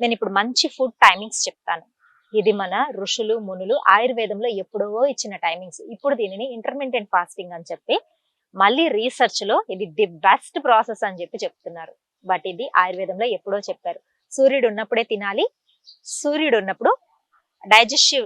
నేను ఇప్పుడు మంచి ఫుడ్ టైమింగ్స్ చెప్తాను. ఇది మన ఋషులు మునులు ఆయుర్వేదంలో ఎప్పుడో ఇచ్చిన టైమింగ్స్. ఇప్పుడు దీనిని ఇంటర్మిటెంట్ ఫాస్టింగ్ అని చెప్పి మళ్ళీ రీసెర్చ్ లో ఇది ది బెస్ట్ ప్రాసెస్ అని చెప్పి చెప్తున్నారు. బట్ ఇది ఆయుర్వేదంలో ఎప్పుడో చెప్పారు. సూర్యుడు ఉన్నప్పుడే తినాలి. సూర్యుడు ఉన్నప్పుడు డైజెస్టివ్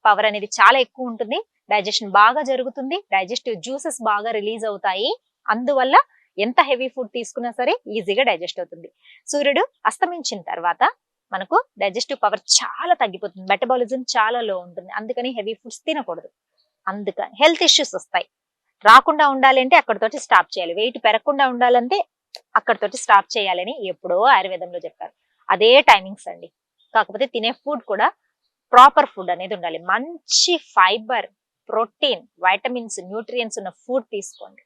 పవర్ అనేది చాలా ఎక్కువ ఉంటుంది. డైజెషన్ బాగా జరుగుతుంది. డైజెస్టివ్ జ్యూసెస్ బాగా రిలీజ్ అవుతాయి. అందువల్ల ఎంత హెవీ ఫుడ్ తీసుకున్నా సరే ఈజీగా డైజెస్ట్ అవుతుంది. సూర్యుడు అస్తమించిన తర్వాత మనకు డైజెస్టివ్ పవర్ చాలా తగ్గిపోతుంది. మెటబాలిజం చాలా లో ఉంటుంది. అందుకని హెవీ ఫుడ్స్ తినకూడదు. అందుకని హెల్త్ ఇష్యూస్ వస్తాయి. రాకుండా ఉండాలంటే అక్కడతోటి స్టాప్ చేయాలి. వెయిట్ పెరగకుండా ఉండాలంటే అక్కడతోటి స్టాప్ చేయాలని ఎప్పుడో ఆయుర్వేదంలో చెప్పారు. అదే టైమింగ్స్ అండి. కాకపోతే తినే ఫుడ్ కూడా ప్రాపర్ ఫుడ్ అనేది ఉండాలి. మంచి ఫైబర్, ప్రోటీన్, వైటమిన్స్, న్యూట్రియన్స్ ఉన్న ఫుడ్ తీసుకోండి.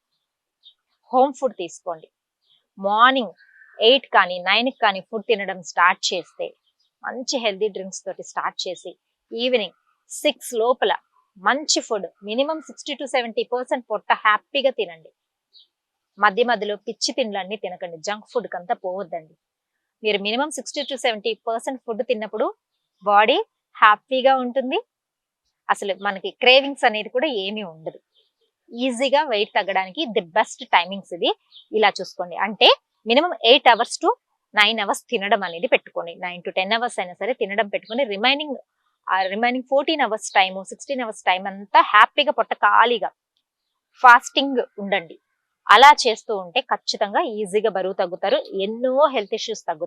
హోమ్ ఫుడ్ తీసుకోండి. మార్నింగ్ 8 కానీ 9 కానీ ఫుడ్ తినడం స్టార్ట్ చేస్తే మంచి హెల్దీ డ్రింక్స్ తోటి స్టార్ట్ చేసి ఈవినింగ్ 6 లోపల మంచి ఫుడ్ మినిమం 60-70% పొట్ట హ్యాపీగా తినండి. మధ్య మధ్యలో పిచ్చి తిండ్లన్నీ తినకండి. జంక్ ఫుడ్ కంతా పోవద్దండి. మీరు మినిమం 60-70% ఫుడ్ తిన్నప్పుడు బాడీ హ్యాపీగా ఉంటుంది. అసలు మనకి క్రేవింగ్స్ అనేది కూడా ఏమీ ఉండదు. ఈజీగా వెయిట్ తగ్గడానికి ది బెస్ట్ టైమింగ్స్ ఇది. ఇలా చూసుకోండి. అంటే మినిమం 8 hours to 9 hours తినడం అనేది పెట్టుకోండి. 9 to 10 hours అయినా సరే తినడం పెట్టుకుని remaining 14 hours time 16 hours time అంతా హ్యాపీగా పొట్ట ఖాళీగా ఫాస్టింగ్ ఉండండి. అలా చేస్తూ ఉంటే ఖచ్చితంగా ఈజీగా బరువు తగ్గుతారు. ఎన్నో హెల్త్ ఇష్యూస్ తగ్గుతాయి.